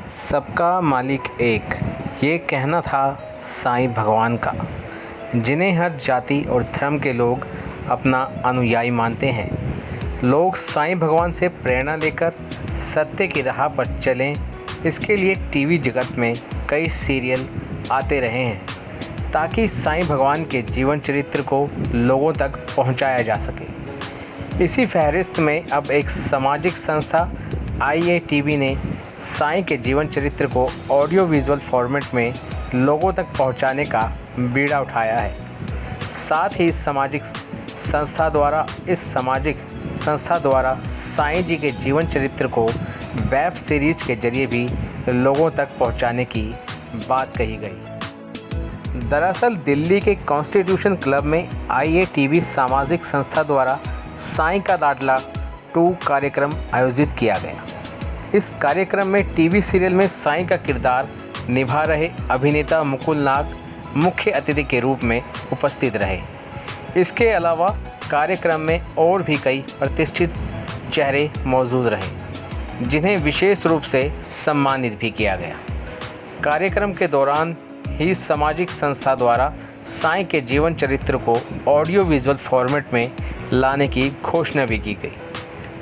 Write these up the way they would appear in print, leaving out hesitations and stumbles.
सबका मालिक एक, ये कहना था साईं भगवान का, जिन्हें हर जाति और धर्म के लोग अपना अनुयायी मानते हैं। लोग साईं भगवान से प्रेरणा लेकर सत्य की राह पर चलें, इसके लिए टीवी जगत में कई सीरियल आते रहे हैं ताकि साईं भगवान के जीवन चरित्र को लोगों तक पहुंचाया जा सके। इसी फहरिस्त में अब एक सामाजिक संस्था IATV ने साईं के जीवन चरित्र को ऑडियो विजुअल फॉर्मेट में लोगों तक पहुंचाने का बीड़ा उठाया है। साथ ही इस सामाजिक संस्था द्वारा साईं जी के जीवन चरित्र को वेब सीरीज के जरिए भी लोगों तक पहुंचाने की बात कही गई। दरअसल दिल्ली के कॉन्स्टिट्यूशन क्लब में IATV सामाजिक संस्था द्वारा साईं का लाडला 2 कार्यक्रम आयोजित किया गया। इस कार्यक्रम में टीवी सीरियल में साईं का किरदार निभा रहे अभिनेता मुकुल नाग मुख्य अतिथि के रूप में उपस्थित रहे। इसके अलावा कार्यक्रम में और भी कई प्रतिष्ठित चेहरे मौजूद रहे, जिन्हें विशेष रूप से सम्मानित भी किया गया। कार्यक्रम के दौरान ही सामाजिक संस्था द्वारा साईं के जीवन चरित्र को ऑडियो विजुअल फॉर्मेट में लाने की घोषणा भी की गई।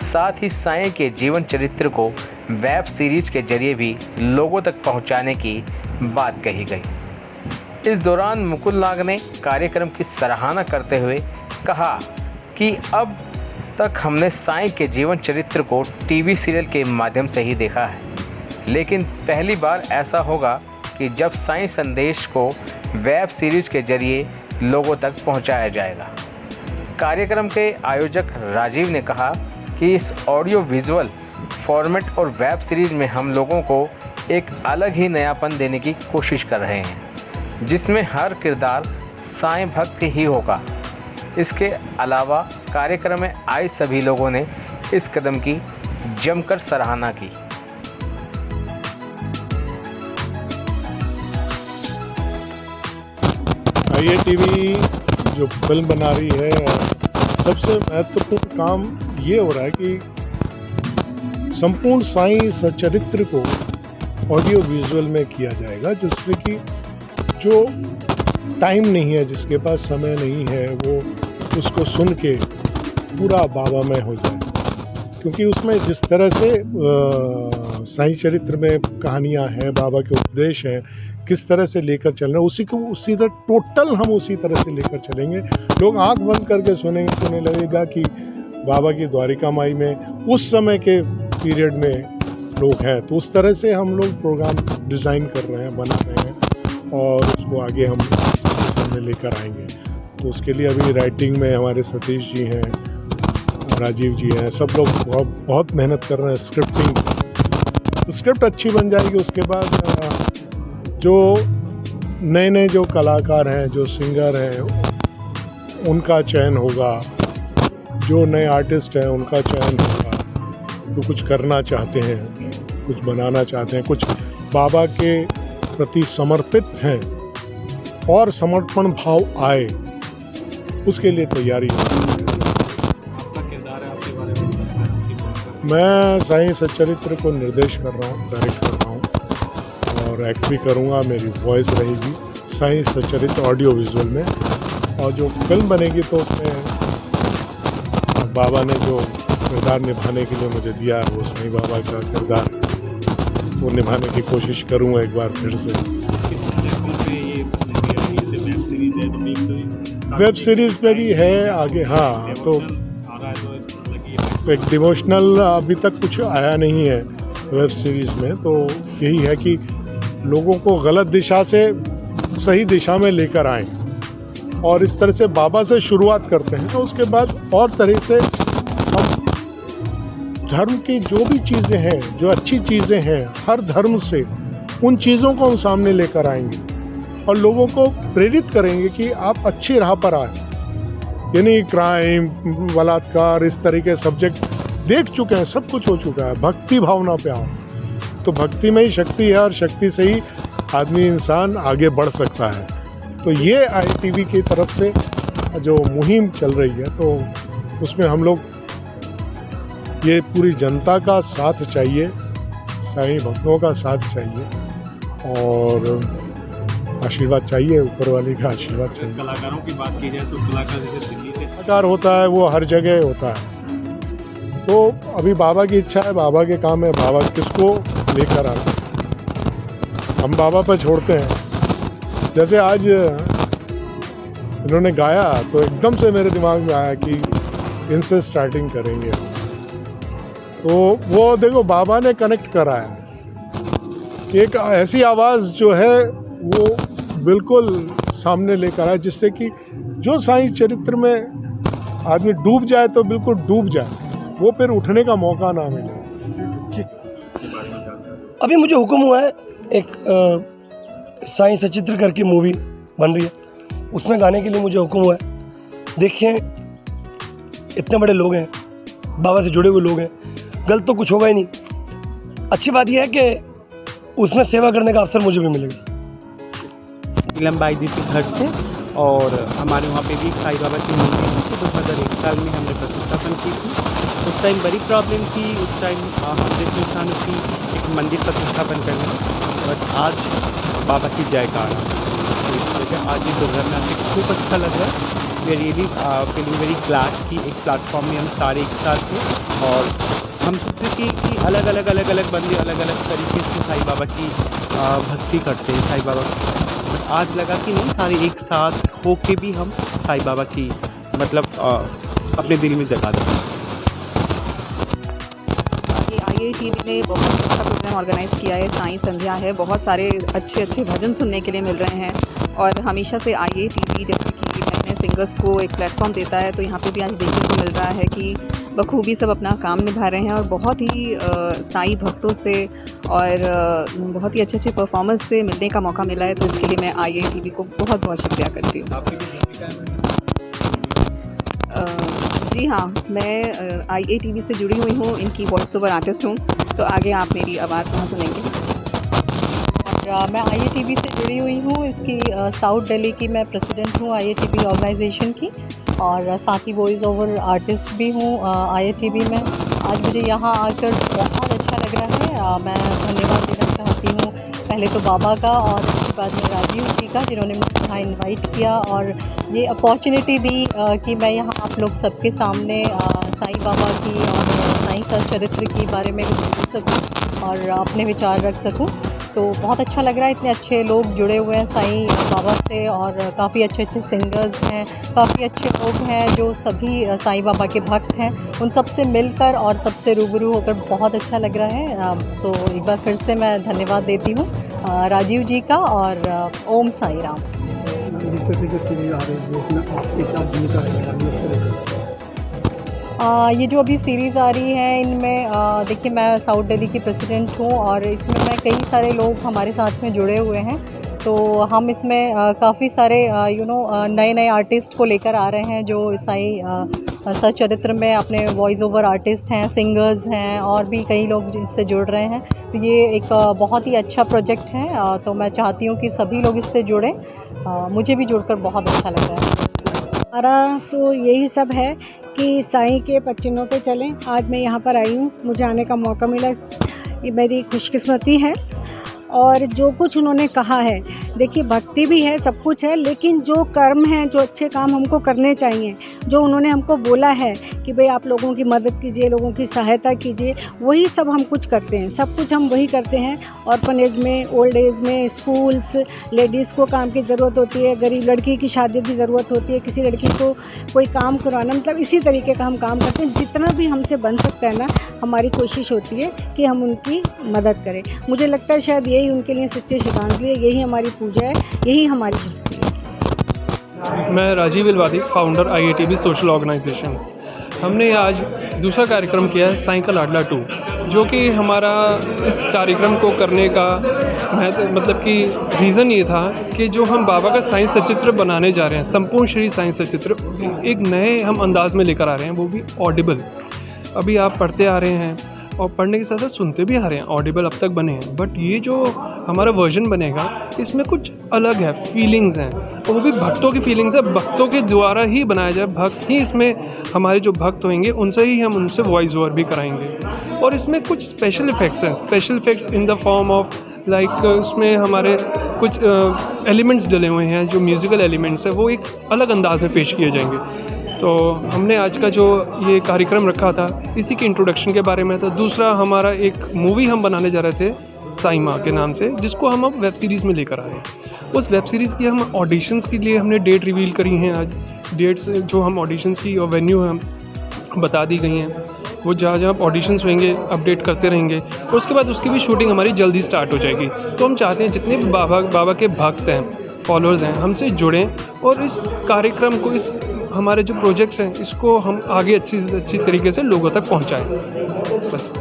साथ ही साईं के जीवन चरित्र को वेब सीरीज के जरिए भी लोगों तक पहुंचाने की बात कही गई। इस दौरान मुकुल नाग ने कार्यक्रम की सराहना करते हुए कहा कि अब तक हमने साईं के जीवन चरित्र को टीवी सीरियल के माध्यम से ही देखा है, लेकिन पहली बार ऐसा होगा कि जब साईं संदेश को वेब सीरीज के जरिए लोगों तक पहुंचाया जाएगा। कार्यक्रम के आयोजक राजीव ने कहा कि इस ऑडियो विजुअल फॉर्मेट और वेब सीरीज में हम लोगों को एक अलग ही नयापन देने की कोशिश कर रहे हैं, जिसमें हर किरदार साईं भक्त ही होगा। इसके अलावा कार्यक्रम में आए सभी लोगों ने इस कदम की जमकर सराहना की। IATV जो फिल्म बना रही है, सबसे महत्वपूर्ण काम ये हो रहा है कि संपूर्ण साईं सचरित्र को ऑडियो विजुअल में किया जाएगा, जिसमें कि जो टाइम नहीं है, जिसके पास समय नहीं है, वो उसको सुन के पूरा बाबामय हो जाए। क्योंकि उसमें जिस तरह से साईं चरित्र में कहानियाँ हैं, बाबा के उपदेश हैं, किस तरह से लेकर चल रहे हैं, उसी तरह टोटल हम उसी तरह से लेकर चलेंगे। लोग आंख बंद करके सुनेंगे तो उन्हें लगेगा कि बाबा की द्वारिका माई में उस समय के पीरियड में लोग हैं। तो उस तरह से हम लोग प्रोग्राम डिज़ाइन कर रहे हैं, बना रहे हैं और उसको आगे हम सबके सामने लेकर आएंगे। तो उसके लिए अभी राइटिंग में हमारे सतीश जी हैं, राजीव जी हैं, सब लोग बहुत मेहनत कर रहे हैं। स्क्रिप्ट अच्छी बन जाएगी। उसके बाद जो नए जो कलाकार हैं, जो सिंगर हैं, उनका चयन होगा। जो नए आर्टिस्ट हैं उनका चयन होगा, जो कुछ करना चाहते हैं, कुछ बनाना चाहते हैं, कुछ बाबा के प्रति समर्पित हैं और समर्पण भाव आए, उसके लिए तैयारी हो रही है। आपका किरदार है, आपके बारे में मैं साईं सच्चरित्र को निर्देश कर रहा हूँ, डायरेक्ट कर रहा हूँ और एक्ट भी करूँगा। मेरी वॉइस रहेगी साईं सच्चरित्र ऑडियो विजुअल में। और जो फिल्म बनेगी तो उसमें बाबा ने जो किरदार निभाने के लिए मुझे दिया है, वो साईं बाबा का किरदार तो निभाने की कोशिश करूँगा एक बार फिर से। किस प्लेटफॉर्म पे ये वेब सीरीज है? तो वेब सीरीज पे भी है आगे। हाँ, तो एक डिवोशनल अभी तक कुछ आया नहीं है वेब सीरीज में। तो यही है कि लोगों को गलत दिशा से सही दिशा में लेकर आएं और इस तरह से बाबा से शुरुआत करते हैं। तो उसके बाद और तरह से हम धर्म की जो भी चीज़ें हैं, जो अच्छी चीज़ें हैं, हर धर्म से उन चीज़ों को हम सामने लेकर आएंगे और लोगों को प्रेरित करेंगे कि आप अच्छी राह पर आए। यानी क्राइम, बलात्कार, इस तरह के सब्जेक्ट देख चुके हैं, सब कुछ हो चुका है। भक्ति भावना पे आओ। तो भक्ति में ही शक्ति है और शक्ति से ही आदमी, इंसान आगे बढ़ सकता है। तो ये IATV की तरफ से जो मुहिम चल रही है, तो उसमें हम लोग, ये पूरी जनता का साथ चाहिए, साईं भक्तों का साथ चाहिए और आशीर्वाद चाहिए, ऊपर वाले का आशीर्वाद चाहिए। कलाकारों की बात की जाए तो कलाकार जैसे दिल्ली से कलाकार होता है वो हर जगह होता है, तो अभी बाबा की इच्छा है, बाबा के काम है, बाबा किसको लेकर आते हैं हम बाबा पर छोड़ते हैं। जैसे आज इन्होंने गाया तो एकदम से मेरे दिमाग में आया कि इनसे स्टार्टिंग करेंगे, तो वो देखो बाबा ने कनेक्ट कराया कि एक ऐसी आवाज़ जो है वो बिल्कुल सामने लेकर आए जिससे कि जो साईं चरित्र में आदमी डूब जाए तो बिल्कुल डूब जाए, वो फिर उठने का मौका ना मिले। अभी मुझे हुक्म हुआ है, एक साईं सचित्र करके मूवी बन रही है, उसमें गाने के लिए मुझे हुक्म हुआ है। देखिए इतने बड़े लोग हैं, बाबा से जुड़े हुए लोग हैं, गलत तो कुछ होगा ही नहीं। अच्छी बात यह है कि उसमें सेवा करने का अवसर मुझे भी मिलेगा। नीलम बाई जी से घर से, और हमारे वहाँ पे भी एक साईं बाबा की मूर्ति थी, 2001 साल में हमने प्रतिष्ठापन की थी। उस टाइम बड़ी प्रॉब्लम थी, उस टाइम हम जैसे इंसानों की एक मंदिर प्रतिष्ठापन करने में, बट आज बाबा की जयकारा, तो इस वजह आज ये दोपहर में आके खूब अच्छा लग रहा है। We are really feeling very glad कि एक प्लेटफॉर्म में हम सारे एक साथ थे, और हम सोचते थे कि अलग अलग बंदे अलग अलग तरीके से साईं बाबा की भक्ति करते हैं, साईं बाबा की, बट आज लगा कि नहीं, सारे एक साथ होके भी हम साईं बाबा की मतलब अपने दिल में जगा दें। IATV ने बहुत अच्छा प्रोग्राम ऑर्गेनाइज़ किया है, साईं संध्या है, बहुत सारे अच्छे भजन सुनने के लिए मिल रहे हैं, और हमेशा से IATV जैसे कि नए सिंगर्स को एक प्लेटफॉर्म देता है, तो यहाँ पे भी आज देखने को मिल रहा है कि बखूबी सब अपना काम निभा रहे हैं, और बहुत ही साईं भक्तों से और बहुत ही अच्छे परफॉर्मेंस से मिलने का मौका मिला है, तो इसके लिए मैं IATV को बहुत बहुत शुक्रिया करती हूँ। जी हाँ, मैं IATV से जुड़ी हुई हूँ, इनकी वॉइस ओवर आर्टिस्ट हूँ, तो आगे आप मेरी आवाज़ वहाँ सुनेंगे। और मैं IATV से जुड़ी हुई हूँ, इसकी साउथ दिल्ली की मैं प्रेसिडेंट हूँ IATV ऑर्गेनाइजेशन की, और साथ ही वॉइस ओवर आर्टिस्ट भी हूँ IATV में। आज मुझे यहाँ आकर बहुत अच्छा लग रहा है। मैं धन्यवाद देना चाहती हूँ पहले तो बाबा का, और उसके बाद में राजीव जी का, जिन्होंने मुझे यहाँ इनवाइट किया और ये अपॉर्चुनिटी दी कि मैं यहाँ आप लोग सबके सामने साईं बाबा की और साईं सच्चरित्र के बारे में बोल सकूँ और अपने विचार रख सकूँ। तो बहुत अच्छा लग रहा है, इतने अच्छे लोग जुड़े हुए हैं साईं बाबा से, और काफ़ी अच्छे सिंगर्स हैं, काफ़ी अच्छे लोग हैं जो सभी साईं बाबा के भक्त हैं। उन सब से मिलकर और सबसे रूबरू होकर बहुत अच्छा लग रहा है। तो एक बार फिर से मैं धन्यवाद देती हूँ राजीव जी का, और ओम साईं राम। ये जो अभी सीरीज़ आ रही है इनमें देखिए मैं साउथ दिल्ली की प्रेसिडेंट हूँ, और इसमें मैं कई सारे लोग हमारे साथ में जुड़े हुए हैं। तो हम इसमें काफ़ी सारे नए आर्टिस्ट को लेकर आ रहे हैं जो साईं सच्चरित्र में अपने वॉइस ओवर आर्टिस्ट हैं, सिंगर्स हैं, और भी कई लोग जिनसे जुड़ रहे हैं। तो ये एक बहुत ही अच्छा प्रोजेक्ट है, तो मैं चाहती हूँ कि सभी लोग इससे जुड़ें। मुझे भी जुड़कर बहुत अच्छा लग रहा है। हमारा तो यही सब है कि साईं के पचिनों पे चलें। आज मैं यहाँ पर आई हूँ, मुझे आने का मौका मिला, ये मेरी खुशकिस्मती है। और जो कुछ उन्होंने कहा है, देखिए भक्ति भी है, सब कुछ है, लेकिन जो कर्म हैं, जो अच्छे काम हमको करने चाहिए, जो उन्होंने हमको बोला है कि भाई आप लोगों की मदद कीजिए, लोगों की सहायता कीजिए, वही सब हम कुछ करते हैं, सब कुछ हम वही करते हैं। ऑर्फनेज में, ओल्ड एज में, स्कूल्स, लेडीज़ को काम की ज़रूरत होती है, गरीब लड़की की शादी की ज़रूरत होती है, किसी लड़की को कोई काम करवाना, मतलब इसी तरीके का हम काम करते हैं। जितना भी हमसे बन सकता है ना, हमारी कोशिश होती है कि हम उनकी मदद करें। मुझे लगता है शायद यही उनके लिए सच्ची श्रद्धांजलि है, यही हमारी पूजा है, यही हमारी भक्ति है। मैं Rajiv Ilwadi, founder IATV social organisation. हमने आज दूसरा कार्यक्रम किया है साईं का लाडला 2, जो कि हमारा इस कार्यक्रम को करने का मतलब कि रीज़न ये था कि जो हम बाबा का साईं सचित्र बनाने जा रहे हैं, संपूर्ण श्री साईं सचित्र, एक नए हम अंदाज में लेकर आ रहे हैं, वो भी ऑडिबल। अभी आप पढ़ते आ रहे हैं, और पढ़ने के साथ साथ सुनते भी आ रहे हैं, ऑडिबल अब तक बने हैं। बट ये जो हमारा वर्जन बनेगा इसमें कुछ अलग है, फीलिंग्स हैं, और वो भी भक्तों की फीलिंग्स है, भक्तों के द्वारा ही बनाया जाए। भक्त ही इसमें, हमारे जो भक्त होंगे उनसे ही हम उनसे वॉइस ओवर भी कराएंगे। और इसमें कुछ स्पेशल इफ़ेक्ट्स हैं, special effects in the form of like उसमें हमारे कुछ एलिमेंट्स डले हुए हैं, जो म्यूज़िकल एलिमेंट्स हैं वो एक अलग अंदाज में पेश किए जाएंगे। तो हमने आज का जो ये कार्यक्रम रखा था इसी के इंट्रोडक्शन के बारे में था। दूसरा हमारा एक मूवी हम बनाने जा रहे थे साईं माँ के नाम से, जिसको हम अब वेब सीरीज़ में लेकर आ रहे हैं। उस वेब सीरीज़ की हम ऑडिशंस के लिए हमने डेट रिवील करी हैं आज। डेट्स जो हम ऑडिशंस की और वेन्यू हम बता दी गई हैं, वो जहाँ जहाँ ऑडिशंस होंगे अपडेट करते रहेंगे। और उसके बाद उसकी भी शूटिंग हमारी जल्दी स्टार्ट हो जाएगी। तो हम चाहते हैं जितने भी बाबा के भक्त हैं, फॉलोअर्स हैं, हमसे जुड़ें और इस कार्यक्रम को, इस हमारे जो प्रोजेक्ट्स हैं इसको हम आगे अच्छी से अच्छी तरीके से लोगों तक पहुँचाएँ। बस।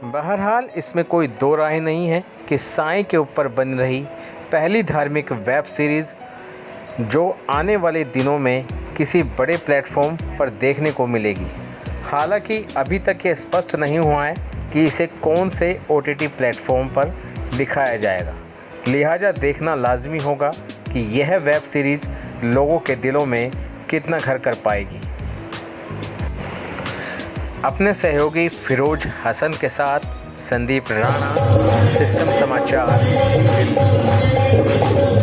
बहरहाल इसमें कोई दो राय नहीं है कि साईं के ऊपर बन रही पहली धार्मिक वेब सीरीज़ जो आने वाले दिनों में किसी बड़े प्लेटफॉर्म पर देखने को मिलेगी। हालांकि अभी तक ये स्पष्ट नहीं हुआ है कि इसे कौन से OTT प्लेटफॉर्म पर दिखाया जाएगा, लिहाजा देखना लाजमी होगा कि यह वेब सीरीज़ लोगों के दिलों में कितना घर कर पाएगी। अपने सहयोगी फिरोज हसन के साथ संदीप राणा, सिस्टम समाचार, दिल्ली।